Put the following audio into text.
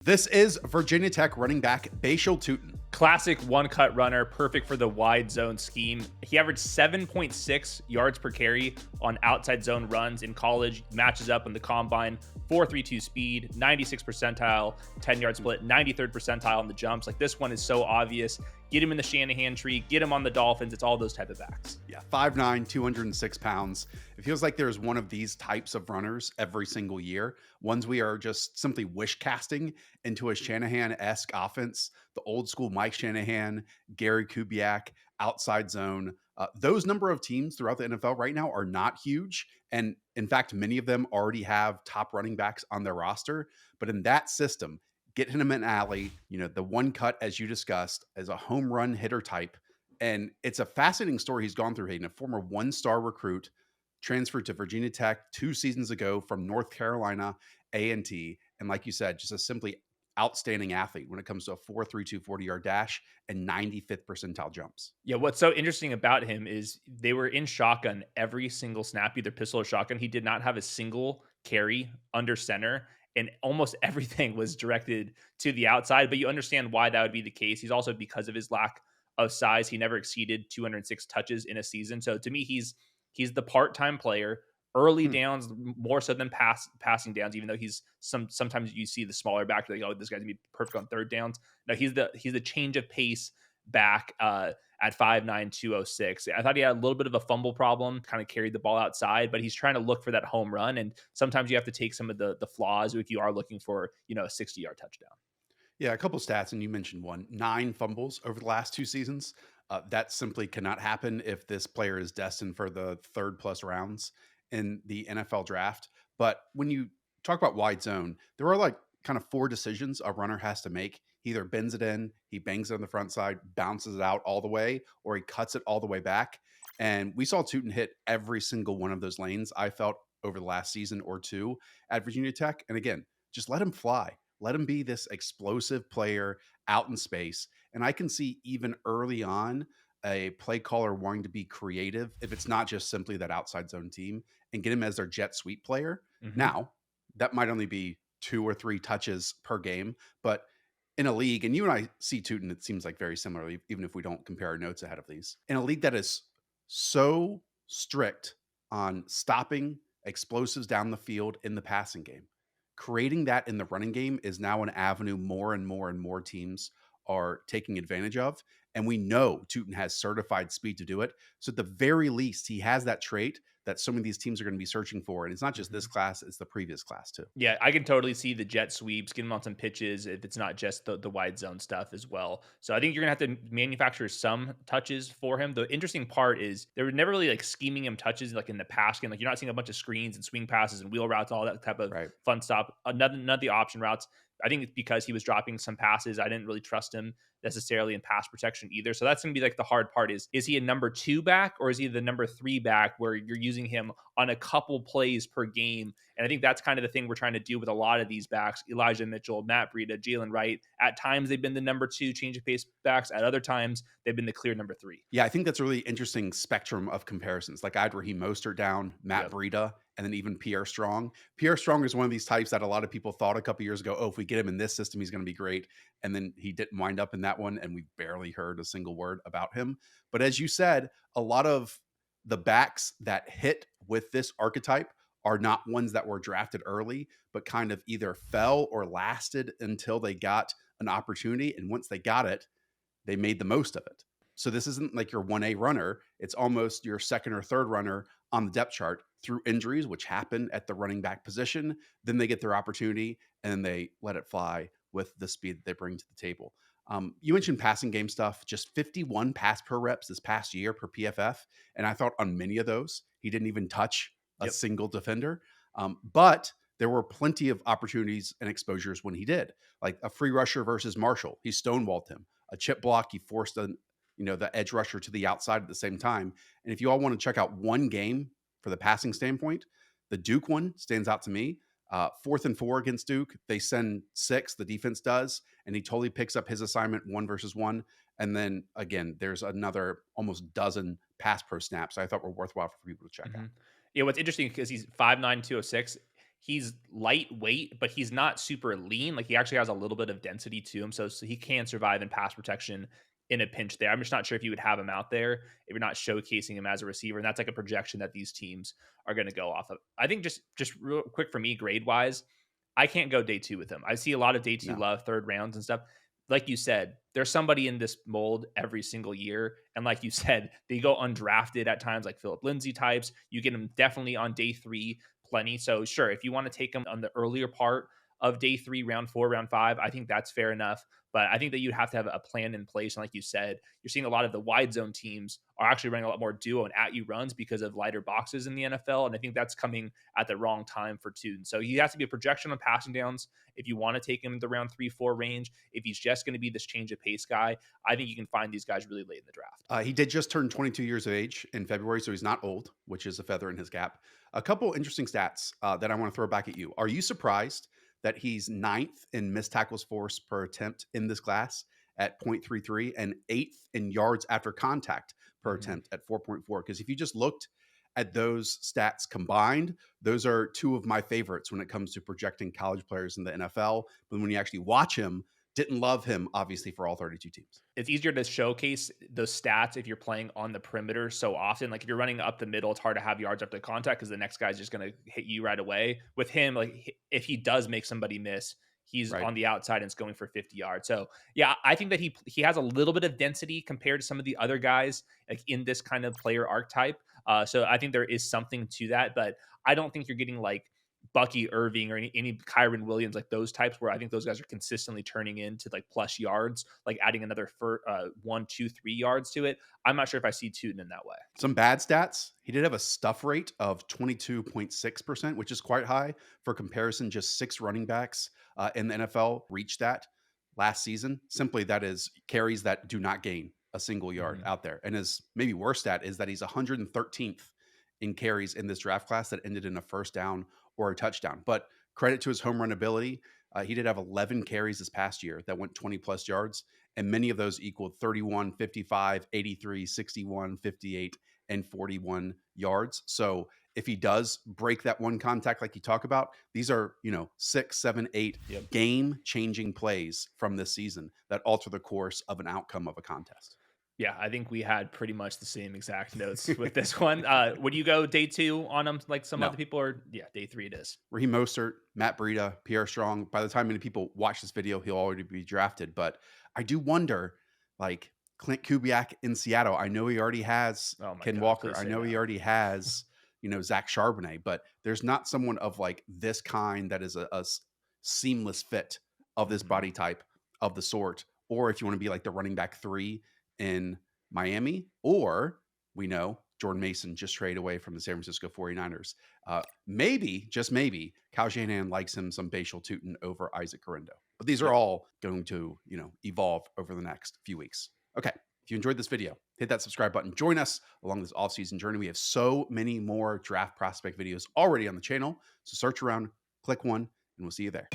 This is Virginia Tech running back Bhayshul Tuten. Classic one-cut runner, perfect for the wide zone scheme. He averaged 7.6 yards per carry on outside zone runs in college. Matches up in the combine, 4.32 speed, 96th percentile, 10-yard split, 93rd percentile on the jumps. Like, this one is so obvious. Get him in the Shanahan tree, get him on the Dolphins. It's all those type of backs. Yeah, 5'9", 206 pounds. It feels like there's one of these types of runners every single year. Ones we are just simply wish casting into a Shanahan-esque offense. The old school Mike Shanahan, Gary Kubiak, outside zone. Those number of teams throughout the NFL right now are not huge. And in fact, many of them already have top running backs on their roster. But in that system, getting him an alley, the one cut, as you discussed, as a home run hitter type. And it's a fascinating story he's gone through, Hayden, a former one-star recruit, transferred to Virginia Tech 2 seasons ago from North Carolina A&T. And like you said, just a simply outstanding athlete when it comes to a 4.32 40-yard dash and 95th percentile jumps. Yeah, what's so interesting about him is they were in shotgun every single snap, either pistol or shotgun. He did not have a single carry under center, and almost everything was directed to the outside. But you understand why that would be the case. He's also, because of his lack of size, he never exceeded 206 touches in a season. So to me, he's the part-time player. Early downs more so than passing downs, even though he's sometimes you see the smaller back, like, oh, this guy's gonna be perfect on third downs. No, he's the change of pace back at 5'9", 206. I thought he had a little bit of a fumble problem, kind of carried the ball outside, but he's trying to look for that home run. And sometimes you have to take some of the flaws if you are looking for, a 60-yard touchdown. Yeah, a couple stats, and you mentioned one. 9 fumbles over the last 2 seasons. That simply cannot happen if this player is destined for the 3rd+ rounds in the NFL draft. But when you talk about wide zone, there are like kind of 4 decisions a runner has to make. He either bends it in, he bangs it on the front side, bounces it out all the way, or he cuts it all the way back. And we saw Tuten hit every single one of those lanes, I felt, over the last season or 2 at Virginia Tech. And again, just let him fly. Let him be this explosive player out in space. And I can see even early on a play caller wanting to be creative if it's not just simply that outside zone team and get him as their jet sweep player. Now, that might only be 2 or 3 touches per game, but in a league, and you and I see Tuten, it seems like very similarly, even if we don't compare our notes ahead of these, in a league that is so strict on stopping explosives down the field in the passing game, creating that in the running game is now an avenue more and more and more teams are taking advantage of. And we know Tuten has certified speed to do it. So at the very least, he has that trait that some of these teams are going to be searching for. And it's not just this class, it's the previous class too. Yeah, I can totally see the jet sweeps, get him on some pitches if it's not just the wide zone stuff as well. So I think you're going to have to manufacture some touches for him. The interesting part is they were never really like scheming him touches like in the pass game. Like, you're not seeing a bunch of screens and swing passes and wheel routes, all that type of fun stuff. None of the option routes. I think it's because he was dropping some passes. I didn't really trust him necessarily in pass protection either. So that's going to be like the hard part is he a number 2 back or is he the number 3 back where you're using him on a couple plays per game? And I think that's kind of the thing we're trying to do with a lot of these backs. Elijah Mitchell, Matt Breida, Jalen Wright. At times they've been the number 2 change of pace backs. At other times they've been the clear number 3. Yeah, I think that's a really interesting spectrum of comparisons. Like, I had Raheem Mostert down, Matt Breida, and then even Pierre Strong. Pierre Strong is one of these types that a lot of people thought a couple years ago, oh, if we get him in this system, he's going to be great. And then he didn't wind up in that one, and we barely heard a single word about him. But as you said, a lot of the backs that hit with this archetype are not ones that were drafted early, but kind of either fell or lasted until they got an opportunity. And once they got it, they made the most of it. So this isn't like your 1A runner. It's almost your 2nd or 3rd runner on the depth chart through injuries, which happen at the running back position. Then they get their opportunity and they let it fly with the speed that they bring to the table. You mentioned passing game stuff, just 51 pass per reps this past year per PFF. And I thought on many of those, he didn't even touch a single defender. But there were plenty of opportunities and exposures when he did, like a free rusher versus Marshall. He stonewalled him. A chip block, he forced the edge rusher to the outside at the same time. And if you all want to check out one game for the passing standpoint, the Duke one stands out to me. 4th and 4 against Duke, they send 6, the defense does, and he totally picks up his assignment 1 versus 1. And then again, there's another almost dozen pass pro snaps I thought were worthwhile for people to check out. Yeah, what's interesting because he's 5'9", 206. he's lightweight, but he's not super lean. Like he actually has a little bit of density to him, so he can survive in pass protection in a pinch there. I'm just not sure if you would have him out there if you're not showcasing him as a receiver, and that's like a projection that these teams are going to go off of. I think just real quick for me, grade wise, I can't go day two with him. I see a lot of day two No. love, third rounds and stuff. Like you said, there's somebody in this mold every single year. And like you said, they go undrafted at times, like Philip Lindsay types. You get them definitely on day three, plenty. So sure, if you want to take them on the earlier part of day three, round four, round five, I think that's fair enough. But I think that you have to have a plan in place. And like you said, you're seeing a lot of the wide zone teams are actually running a lot more duo and at you runs because of lighter boxes in the NFL. And I think that's coming at the wrong time for Tune. So he has to be a projection on passing downs if you want to take him in the round 3-4 range. If he's just going to be this change of pace guy, I think you can find these guys really late in the draft. He did just turn 22 years of age in February, so he's not old, which is a feather in his cap. A couple interesting stats that I want to throw back at you. Are you surprised that he's ninth in missed tackles force per attempt in this class at 0.33 and eighth in yards after contact per attempt at 4.4? Because if you just looked at those stats combined, those are two of my favorites when it comes to projecting college players in the NFL. But when you actually watch him, didn't love him, obviously, for all 32 teams. It's easier to showcase those stats if you're playing on the perimeter so often. Like if you're running up the middle, it's hard to have yards after contact because the next guy's just going to hit you right away. With him, like if he does make somebody miss, he's Right. on the outside and it's going for 50 yards. So yeah, I think that he has a little bit of density compared to some of the other guys like in this kind of player archetype. So I think there is something to that, but I don't think you're getting like Bucky Irving or any Kyron Williams, like those types where I think those guys are consistently turning into like plus yards, like adding another 1, 2, 3 yards to it. I'm not sure if I see Tootin in that way. Some bad stats. He did have a stuff rate of 22.6%, which is quite high. For comparison, just 6 running backs in the NFL reached that last season. Simply, that is carries that do not gain a single yard out there. And his maybe worst stat is that he's 113th in carries in this draft class that ended in a first down or a touchdown. But credit to his home run ability. He did have 11 carries this past year that went 20 plus yards, and many of those equaled 31, 55, 83, 61, 58, and 41 yards. So if he does break that one contact like you talk about, these are, 6, 7, 8 game changing plays from this season that alter the course of an outcome of a contest. Yeah, I think we had pretty much the same exact notes with this one. Would you go day two on them like some No. other people, or yeah, day three it is? Raheem Mostert, Matt Breida, Pierre Strong. By the time many people watch this video, he'll already be drafted. But I do wonder, like Clint Kubiak in Seattle. I know he already has Oh my Ken God, Walker. please I say know no. he already has, Zach Charbonnet. But there's not someone of like this kind that is a seamless fit of this body type of the sort. Or if you want to be like the running back 3 in Miami, or we know Jordan Mason just traded away from the San Francisco 49ers. Maybe, just maybe, Kyle Shanahan likes him some Bhayshul Tuten over Isaac Correndo. But these are all going to, evolve over the next few weeks. Okay, if you enjoyed this video, hit that subscribe button. Join us along this offseason journey. We have so many more draft prospect videos already on the channel. So search around, click one, and we'll see you there.